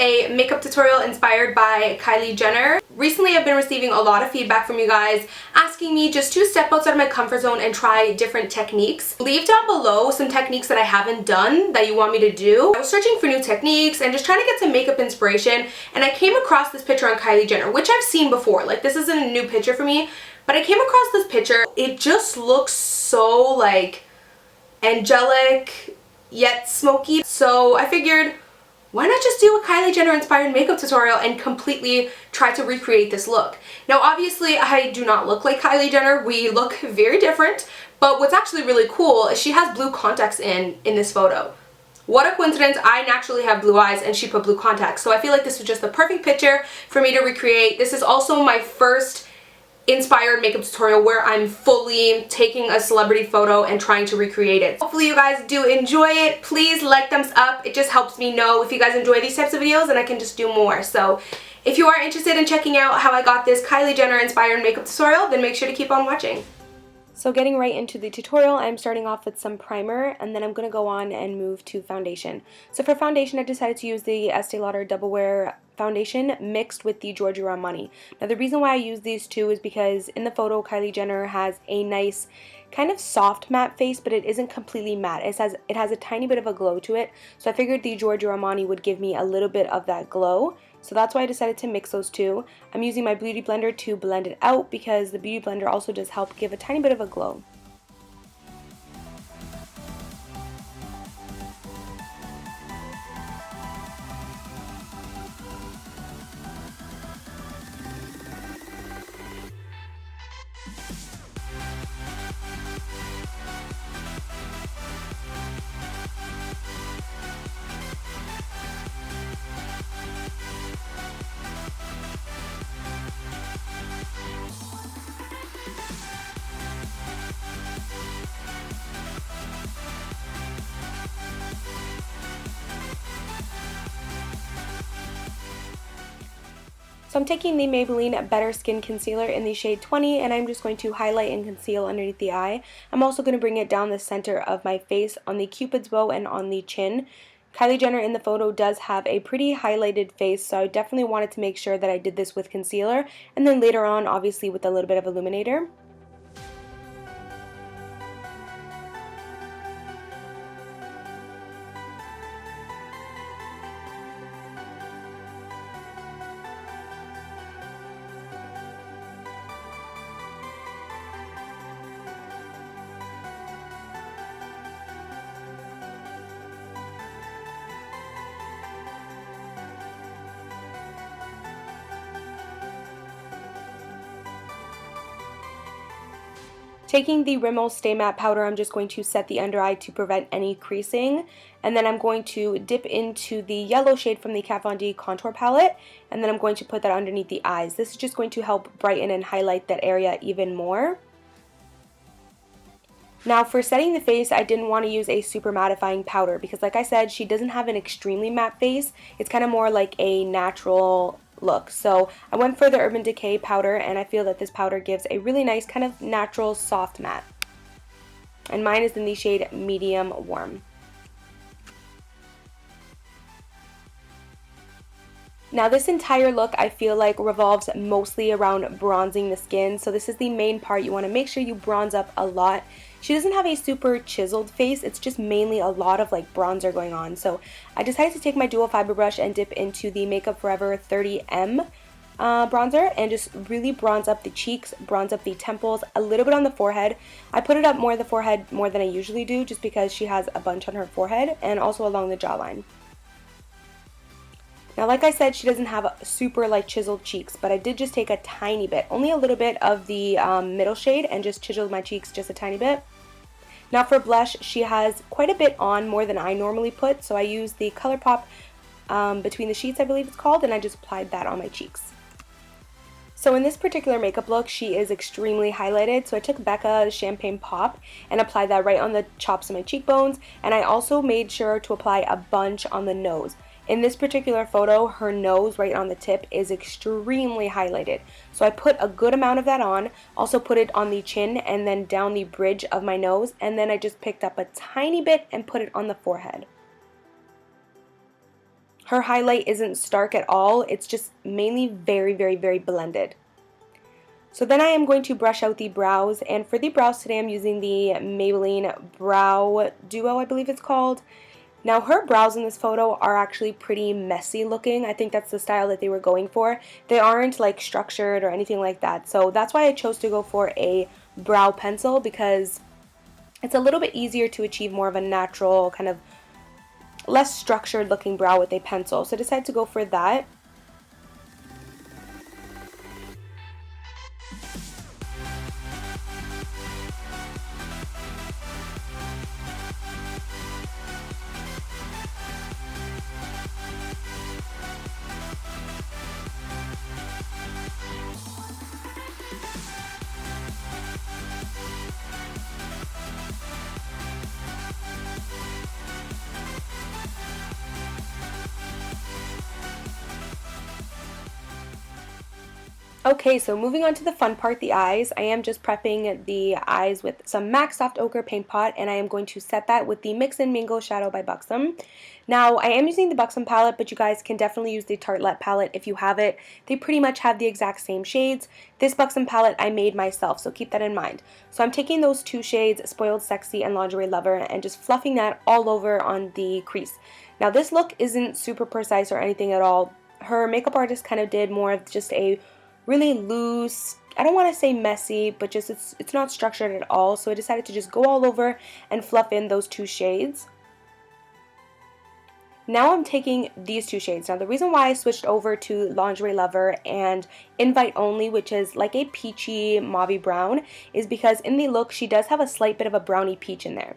a makeup tutorial inspired by Kylie Jenner. Recently I've been receiving a lot of feedback from you guys asking me just to step outside of my comfort zone and try different techniques. Leave down below some techniques that I haven't done that you want me to do. I was searching for new techniques and just trying to get some makeup inspiration, and I came across this picture on Kylie Jenner, which I've seen before. Like, this isn't a new picture for me, but I came across this picture. It just looks so like angelic yet smoky. So I figured, why not just do a Kylie Jenner inspired makeup tutorial and completely try to recreate this look. Now obviously I do not look like Kylie Jenner. We look very different, but what's actually really cool is she has blue contacts in this photo. What a coincidence. I naturally have blue eyes and she put blue contacts. So I feel like this was just the perfect picture for me to recreate. This is also my first inspired makeup tutorial where I'm fully taking a celebrity photo and trying to recreate it. Hopefully you guys do enjoy it. Please like, thumbs up. It just helps me know if you guys enjoy these types of videos and I can just do more. So if you are interested in checking out how I got this Kylie Jenner inspired makeup tutorial, then make sure to keep on watching. So getting right into the tutorial, I'm starting off with some primer and then I'm going to go on and move to foundation. So for foundation, I decided to use the Estee Lauder Double Wear foundation mixed with the Giorgio Armani. Now the reason why I use these two is because in the photo Kylie Jenner has a nice kind of soft matte face, but it isn't completely matte. It has a tiny bit of a glow to it, so I figured the Giorgio Armani would give me a little bit of that glow. So that's why I decided to mix those two. I'm using my beauty blender to blend it out because the beauty blender also does help give a tiny bit of a glow. So I'm taking the Maybelline Better Skin Concealer in the shade 20 and I'm just going to highlight and conceal underneath the eye. I'm also going to bring it down the center of my face on the cupid's bow and on the chin. Kylie Jenner in the photo does have a pretty highlighted face, so I definitely wanted to make sure that I did this with concealer and then later on obviously with a little bit of illuminator. Taking the RIMMEL Stay Matte Powder, I'm just going to set the under eye to prevent any creasing. And then I'm going to dip into the yellow shade from the Kat Von D Contour Palette. And then I'm going to put that underneath the eyes. This is just going to help brighten and highlight that area even more. Now for setting the face, I didn't want to use a super mattifying powder because like I said, she doesn't have an extremely matte face. It's kind of more like a natural look. So I went for the Urban Decay powder and I feel that this powder gives a really nice kind of natural soft matte. And mine is in the shade Medium Warm. Now this entire look I feel like revolves mostly around bronzing the skin, so this is the main part. You want to make sure you bronze up a lot. She doesn't have a super chiseled face, it's just mainly a lot of like bronzer going on. So I decided to take my dual fiber brush and dip into the Makeup Forever 30M bronzer and just really bronze up the cheeks, bronze up the temples, a little bit on the forehead. I put it up more the forehead more than I usually do just because she has a bunch on her forehead, and also along the jawline. Now like I said, she doesn't have super like chiseled cheeks, but I did just take a tiny bit, only a little bit of the middle shade and just chiseled my cheeks just a tiny bit. Now for blush, she has quite a bit on, more than I normally put, so I used the ColourPop Between the Sheets, I believe it's called, and I just applied that on my cheeks. So in this particular makeup look, she is extremely highlighted, so I took BECCA Champagne Pop and applied that right on the chops of my cheekbones, and I also made sure to apply a bunch on the nose. In this particular photo, her nose right on the tip is extremely highlighted. So I put a good amount of that on, also put it on the chin and then down the bridge of my nose, and then I just picked up a tiny bit and put it on the forehead. her highlight isn't stark at all. It's just mainly very, very, very blended. So then I am going to brush out the brows, and for the brows today I'm using the Maybelline Brow Duo, I believe it's called. Now her brows in this photo are actually pretty messy looking. I think that's the style that they were going for. They aren't like structured or anything like that. So that's why I chose to go for a brow pencil, because it's a little bit easier to achieve more of a natural, kind of less structured looking brow with a pencil. So I decided to go for that. Okay, so moving on to the fun part, the eyes. I am just prepping the eyes with some MAC Soft Ochre Paint Pot, and I am going to set that with the Mix and Mingle Shadow by Buxom. Now, I am using the Buxom palette, but you guys can definitely use the Tartelette palette if you have it. They pretty much have the exact same shades. This Buxom palette I made myself, so keep that in mind. So I'm taking those two shades, Spoiled Sexy and Lingerie Lover, and just fluffing that all over on the crease. Now, this look isn't super precise or anything at all. Her makeup artist kind of did more of just a really loose, I don't want to say messy, but just it's not structured at all. So I decided to just go all over and fluff in those two shades. Now I'm taking these two shades. Now the reason why I switched over to Lingerie Lover and Invite Only, which is like a peachy mauvey brown, is because in the look she does have a slight bit of a brownie peach in there.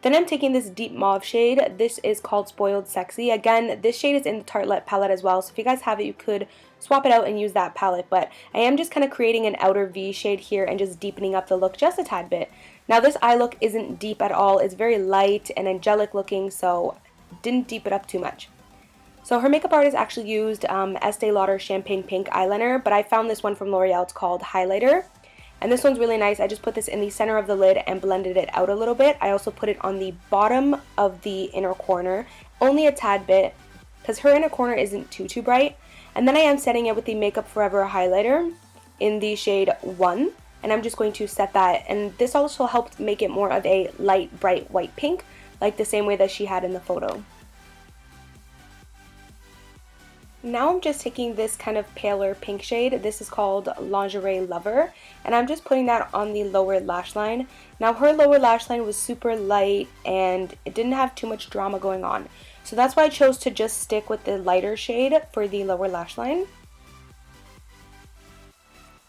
Then I'm taking this deep mauve shade. This is called Spoiled Sexy. Again, this shade is in the Tartelette palette as well, so if you guys have it, you could swap it out and use that palette. But I am just kind of creating an outer V shade here and just deepening up the look just a tad bit. Now this eye look isn't deep at all. It's very light and angelic looking, so didn't deep it up too much. So her makeup artist actually used Estee Lauder Champagne Pink eyeliner, but I found this one from L'Oreal. It's called Highlighter. And this one's really nice. I just put this in the center of the lid and blended it out a little bit. I also put it on the bottom of the inner corner, only a tad bit, because her inner corner isn't too bright. And then I am setting it with the Makeup Forever highlighter in the shade 1. And I'm just going to set that. And this also helped make it more of a light, bright white pink, like the same way that she had in the photo. Now I'm just taking this kind of paler pink shade. This is called Lingerie Lover, and I'm just putting that on the lower lash line. Now her lower lash line was super light and it didn't have too much drama going on. So that's why I chose to just stick with the lighter shade for the lower lash line.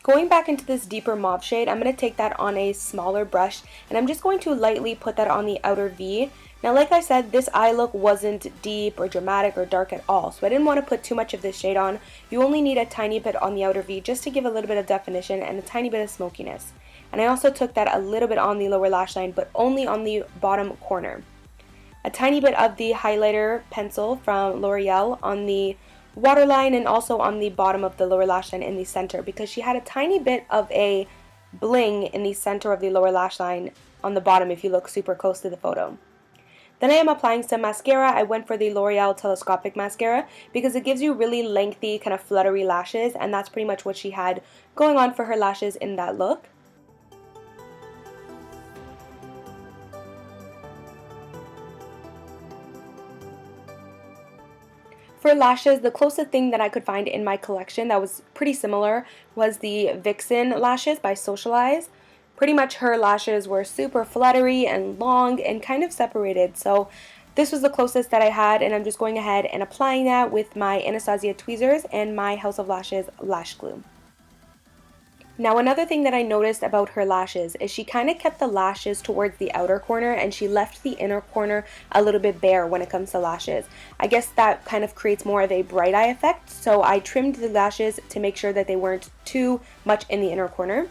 Going back into this deeper mauve shade, I'm going to take that on a smaller brush and I'm just going to lightly put that on the outer V. Now like I said, this eye look wasn't deep or dramatic or dark at all, so I didn't want to put too much of this shade on. You only need a tiny bit on the outer V just to give a little bit of definition and a tiny bit of smokiness. And I also took that a little bit on the lower lash line, but only on the bottom corner. A tiny bit of the highlighter pencil from L'Oreal on the waterline and also on the bottom of the lower lash line in the center, because she had a tiny bit of a bling in the center of the lower lash line on the bottom if you look super close to the photo. Then I am applying some mascara. I went for the L'Oreal Telescopic Mascara because it gives you really lengthy, kind of fluttery lashes, and that's pretty much what she had going on for her lashes in that look. For lashes, the closest thing that I could find in my collection that was pretty similar was the Vixen lashes by Socialize. Pretty much her lashes were super fluttery and long and kind of separated, so this was the closest that I had, and I'm just going ahead and applying that with my Anastasia tweezers and my House of Lashes lash glue. Now another thing that I noticed about her lashes is she kind of kept the lashes towards the outer corner and she left the inner corner a little bit bare when it comes to lashes. I guess that kind of creates more of a bright eye effect, so I trimmed the lashes to make sure that they weren't too much in the inner corner.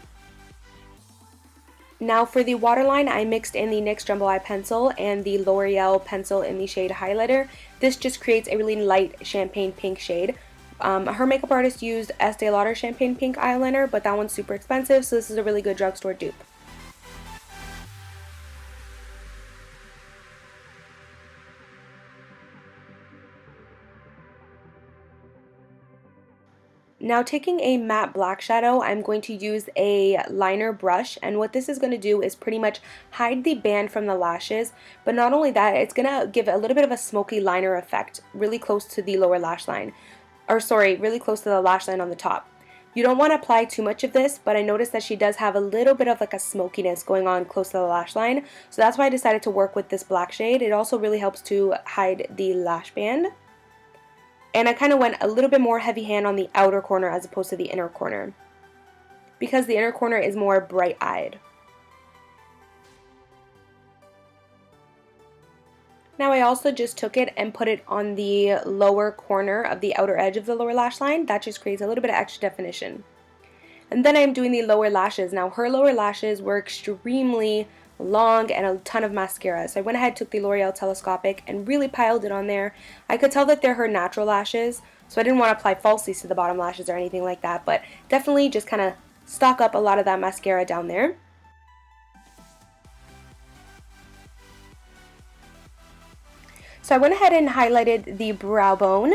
Now for the waterline, I mixed in the NYX Jumbo Eye Pencil and the L'Oreal pencil in the shade Highlighter. This just creates a really light champagne pink shade. Her makeup artist used Estee Lauder Champagne Pink eyeliner, but that one's super expensive, so this is a really good drugstore dupe. Now taking a matte black shadow, I'm going to use a liner brush, and what this is going to do is pretty much hide the band from the lashes, but not only that, it's going to give a little bit of a smoky liner effect really close to the lower lash line, or sorry, really close to the lash line on the top. You don't want to apply too much of this, but I noticed that she does have a little bit of like a smokiness going on close to the lash line, so that's why I decided to work with this black shade. It also really helps to hide the lash band. And I kind of went a little bit more heavy hand on the outer corner as opposed to the inner corner, because the inner corner is more bright-eyed. Now I also just took it and put it on the lower corner of the outer edge of the lower lash line. That just creates a little bit of extra definition. And then I'm doing the lower lashes. Now her lower lashes were extremely long and a ton of mascara, so I went ahead, took the L'Oreal Telescopic and really piled it on there. I could tell that they're her natural lashes, so I didn't want to apply falsies to the bottom lashes or anything like that, but definitely just kind of stock up a lot of that mascara down there. So I went ahead and highlighted the brow bone.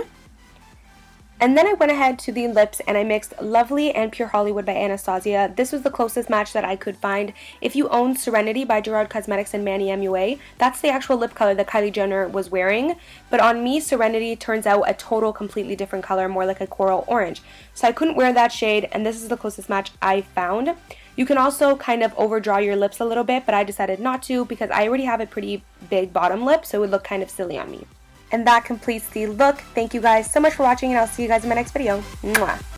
And then I went ahead to the lips and I mixed Lovely and Pure Hollywood by Anastasia. This was the closest match that I could find. If you own Serenity by Gerard Cosmetics and Manny MUA, that's the actual lip color that Kylie Jenner was wearing. But on me, Serenity turns out a total completely different color, more like a coral orange. So I couldn't wear that shade, and this is the closest match I found. You can also kind of overdraw your lips a little bit, but I decided not to because I already have a pretty big bottom lip, so it would look kind of silly on me. And that completes the look. Thank you guys so much for watching, and I'll see you guys in my next video. Mwah.